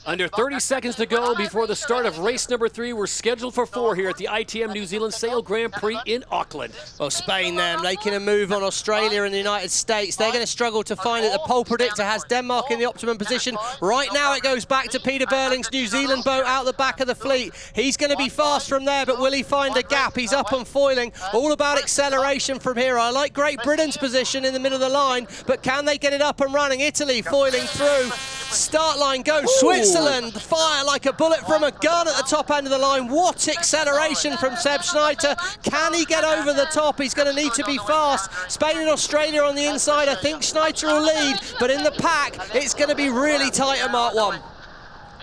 Under 30 seconds to go before the start of race number 3. We're scheduled for 4 here at the ITM New Zealand Sail Grand Prix in Auckland. Well, Spain there making a move on Australia and the United States. They're going to struggle to find it. The pole predictor has Denmark in the optimum position. Right now it goes back to Peter Burling's New Zealand boat out the back of the fleet. He's going to be fast from there, but will he find a gap? He's up on foiling. All about acceleration from here. I like Great Britain's position in the middle of the line, but can they get it up and running? Italy foiling through. Start line goes. Switzerland fire like a bullet from a gun at the top end of the line. What acceleration from Seb Schneider. Can he get over the top? He's going to need to be fast. Spain and Australia on the inside. I think Schneider will lead, but in the pack, it's going to be really tight at Mark 1.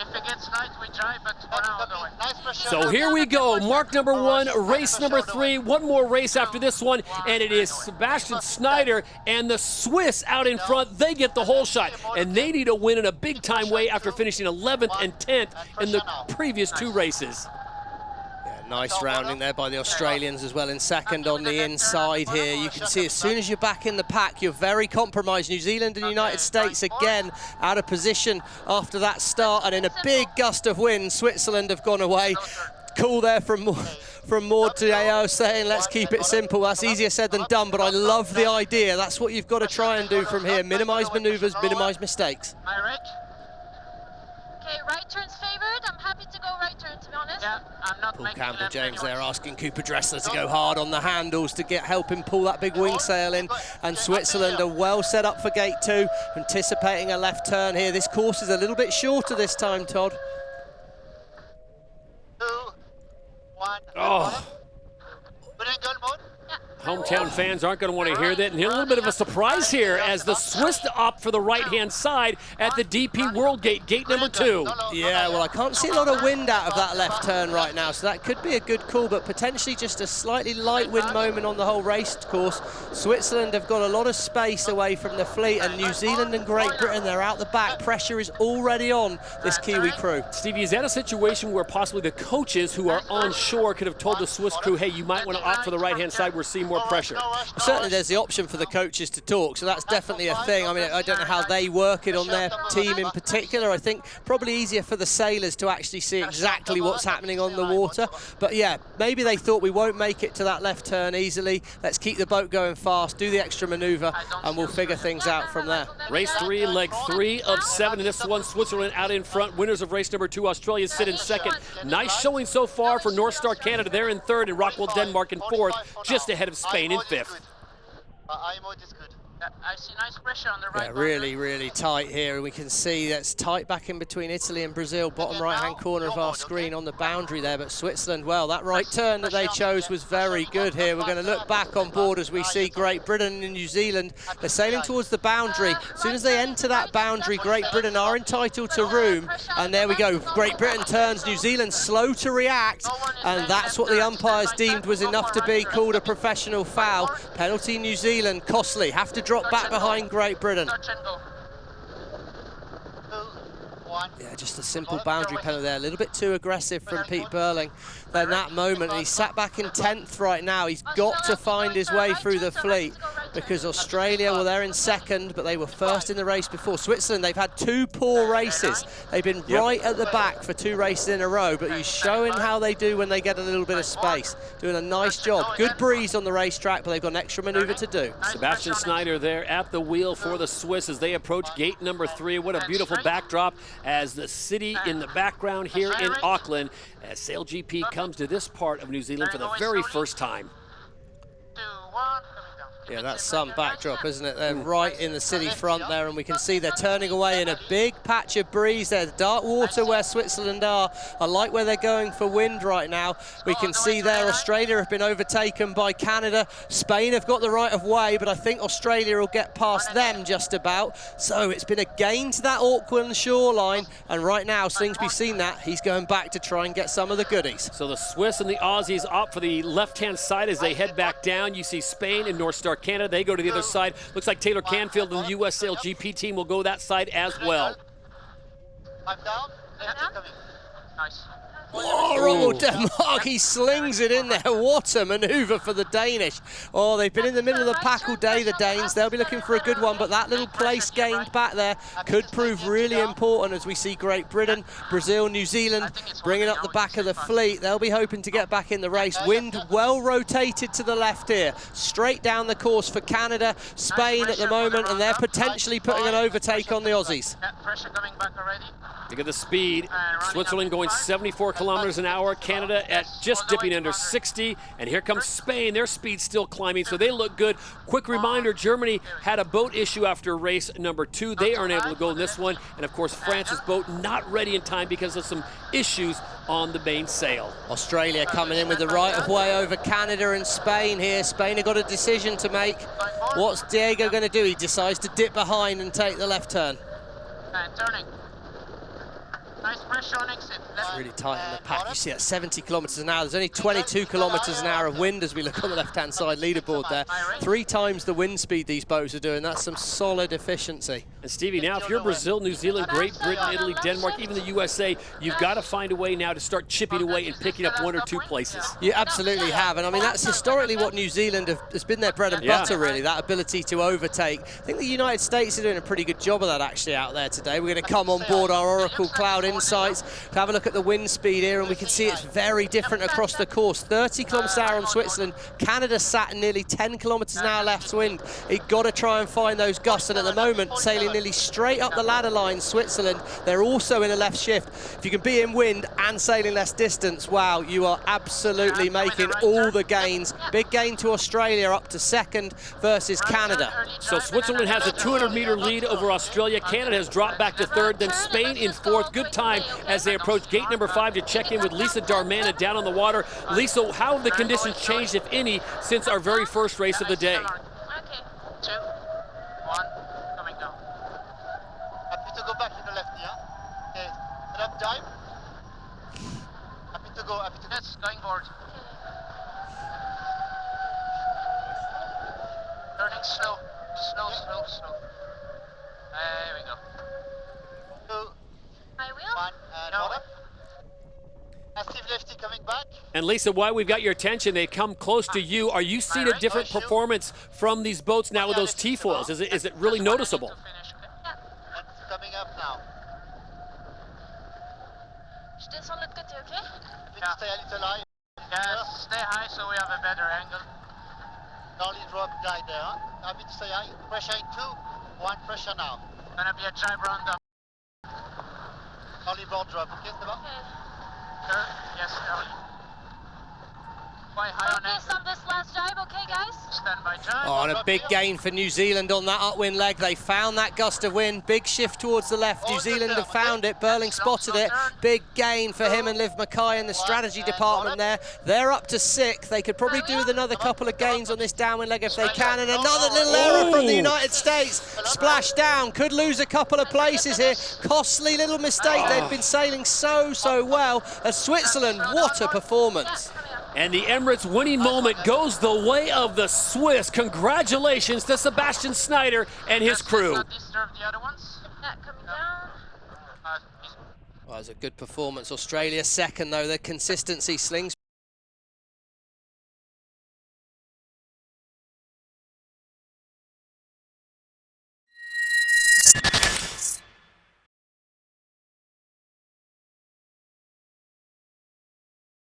If it gets nice, we try, but for now, no. So here we go, mark number 1, race number 3. One more race after this one, and it is Sebastian Schneider and the Swiss out in front. They get the whole shot, and they need a win in a big-time way after finishing 11th and 10th in the previous 2 races. Nice rounding there by the Australians as well in second on the inside here. You can see as soon as you're back in the pack, you're very compromised. New Zealand and United States again out of position after that start, and in a big gust of wind, Switzerland have gone away. Cool there from Maud to AO saying, let's keep it simple. That's easier said than done, but I love the idea. That's what you've got to try and do from here. Minimize maneuvers, minimize mistakes. Okay, right turn's favored. I'm happy to go right turn, to be honest. Yeah, I'm not Paul Campbell James there asking Cooper Dressler to go hard on the handles to help him pull that big wing sail in. And Switzerland are well set up for gate 2, anticipating a left turn here. This course is a little bit shorter this time, Todd. 2, 1. Oh. Hometown fans aren't going to want to hear that. And a little bit of a surprise here as the Swiss opt for the right-hand side at the DP World Gate, gate number 2. Yeah, well, I can't see a lot of wind out of that left turn right now, so that could be a good call, but potentially just a slightly light wind moment on the whole race course. Switzerland have got a lot of space away from the fleet, and New Zealand and Great Britain, they're out the back. Pressure is already on this Kiwi crew. Stevie, is that a situation where possibly the coaches who are on shore could have told the Swiss crew, hey, you might want to opt for the right-hand side, we're seeing more pressure? Well, certainly there's the option for the coaches to talk, so that's definitely a thing. I mean, I don't know how they work it on their team in particular. I think probably easier for the sailors to actually see exactly what's happening on the water. But yeah, maybe they thought we won't make it to that left turn easily. Let's keep the boat going fast, do the extra maneuver, and we'll figure things out from there. Race 3, leg 3 of 7 in this one. Switzerland out in front. Winners of race number 2, Australia sit in second. Nice showing so far for North Star Canada. They're in third, and Rockwell Denmark in fourth, just ahead of Spain in fifth. I see nice pressure on the right. Yeah, really, really tight here. And we can see that's tight back in between Italy and Brazil, bottom right-hand corner of our screen on the boundary there. But Switzerland, well, that right turn that they chose was very good here. We're going to look back on board as we see Great Britain and New Zealand. They're sailing towards the boundary. As soon as they enter that boundary, Great Britain are entitled to room. And there we go. Great Britain turns, New Zealand slow to react. And that's what the umpires deemed was enough to be called a professional foul. Penalty New Zealand, costly. Have to drop back behind Great Britain. Yeah, just a simple boundary penalty there. A little bit too aggressive from Pete Burling in that moment. And he's sat back in 10th right now. He's got to find his way through the fleet because Australia, well, they're in second, but they were first in the race before. Switzerland, they've had 2 poor races. They've been right at the back for 2 races in a row, but he's showing how they do when they get a little bit of space. Doing a nice job. Good breeze on the racetrack, but they've got an extra maneuver to do. Sebastian Schneider there at the wheel for the Swiss as they approach gate number 3. What a beautiful backdrop as the city in the background here in Auckland as SailGP comes to this part of New Zealand for the very first time. 2, 1. Yeah, that's some backdrop, isn't it? They're right in the city front there, and we can see they're turning away in a big patch of breeze there. Dark water where Switzerland are. I like where they're going for wind right now. We can see there Australia have been overtaken by Canada. Spain have got the right of way, but I think Australia will get past them just about. So it's been a gain to that Auckland shoreline, and right now, Slingsby's seen that. He's going back to try and get some of the goodies. So the Swiss and the Aussies opt for the left-hand side as they head back down. You see Spain and North Star Canada, they go to the other side. Looks like Taylor Canfield and the US SailGP team will go that side as well. I'm down. Coming. Nice. Oh, Roald Denmark, he slings it in there. What a manoeuvre for the Danish. Oh, they've been in the middle of the pack all day, the Danes. They'll be looking for a good one, but that little place gained back there could prove really important as we see Great Britain, Brazil, New Zealand bringing up the back of the fleet. They'll be hoping to get back in the race. Wind well rotated to the left here. Straight down the course for Canada, Spain at the moment, and they're potentially putting an overtake on the Aussies. Pressure coming back already. Look at the speed. Switzerland going 74 kilometers an hour. Canada at just dipping under 60. And here comes Spain. Their speed's still climbing, so they look good. Quick reminder, Germany had a boat issue after race number 2. They aren't able to go in this one. And of course, France's boat not ready in time because of some issues on the main sail. Australia coming in with the right of way over Canada and Spain here. Spain have got a decision to make. What's Diego going to do? He decides to dip behind and take the left turn. And turning. Nice pressure on exit. It's really tight in the pack. You see at 70 kilometers an hour. There's only 22 kilometers an hour of wind as we look on the left-hand side leaderboard there. 3 times the wind speed these boats are doing. That's some solid efficiency. And Stevie, now if you're Brazil, New Zealand, Great Britain, Italy, Denmark, even the USA, you've got to find a way now to start chipping away and picking up 1 or 2 places. You absolutely have, and I mean that's historically what New Zealand has been their bread and butter, really, that ability to overtake. I think the United States are doing a pretty good job of that actually out there today. We're going to come on board our Oracle Cloud Insights to have a look at the wind speed here, and we can see it's very different across the course. 30 kilometers an hour on Switzerland. Canada sat in nearly 10 kilometers an hour left wind. You've got to try and find those gusts, and at the moment sailing nearly straight up the ladder line. Switzerland, they're also in a left shift. If you can be in wind and sailing less distance, wow, you are absolutely making all the gains. Big gain to Australia, up to second versus Canada. So Switzerland has a 200-meter lead over Australia. Canada has dropped back to third, then Spain in fourth. Good time as they approach gate number 5 to check in with Lisa Darmana down on the water. Lisa, how have the conditions changed, if any, since our very first race of the day? Okay. 2, 1, coming down. Happy to go back in the left here. Okay, set up dive. Happy to go, Yes, going forward. Turning slow. Slow. There we go. 2, I will. 1, and hold up. Active lefty coming back. And Lisa, while we've got your attention, they come close to you. Are you seeing a different performance from these boats now with those T-foils? Is it really noticeable? It's coming up now. This one look good too, okay? Happy to stay a little high. Yeah, stay high so we have a better angle. Slowly drop guide there. Happy to stay high. Pressure in 2, 1 pressure now. Gonna be a jibe round up. Slowly board drop, okay, c'est bon? Turn, yes, early. Quite high on Focus on this last jibe, okay, guys? Stand by jibe. Oh, and a big gain for New Zealand on that upwind leg. They found that gust of wind. Big shift towards the left. New Zealand have found it. Burling spotted it. Big gain for him and Liv Mackay in the strategy department there. They're up to 6th. They could probably do with another couple of gains on this downwind leg if they can. And another little error from the United States. Splash down. Could lose a couple of places here. Costly little mistake. They've been sailing so well. As Switzerland, what a performance. And the Emirates winning moment goes the way of the Swiss. Congratulations to Sebastian Schneider and his crew. Not disturb the other ones. Yeah, coming down. Well, it was a good performance. Australia second, though. Their consistency slings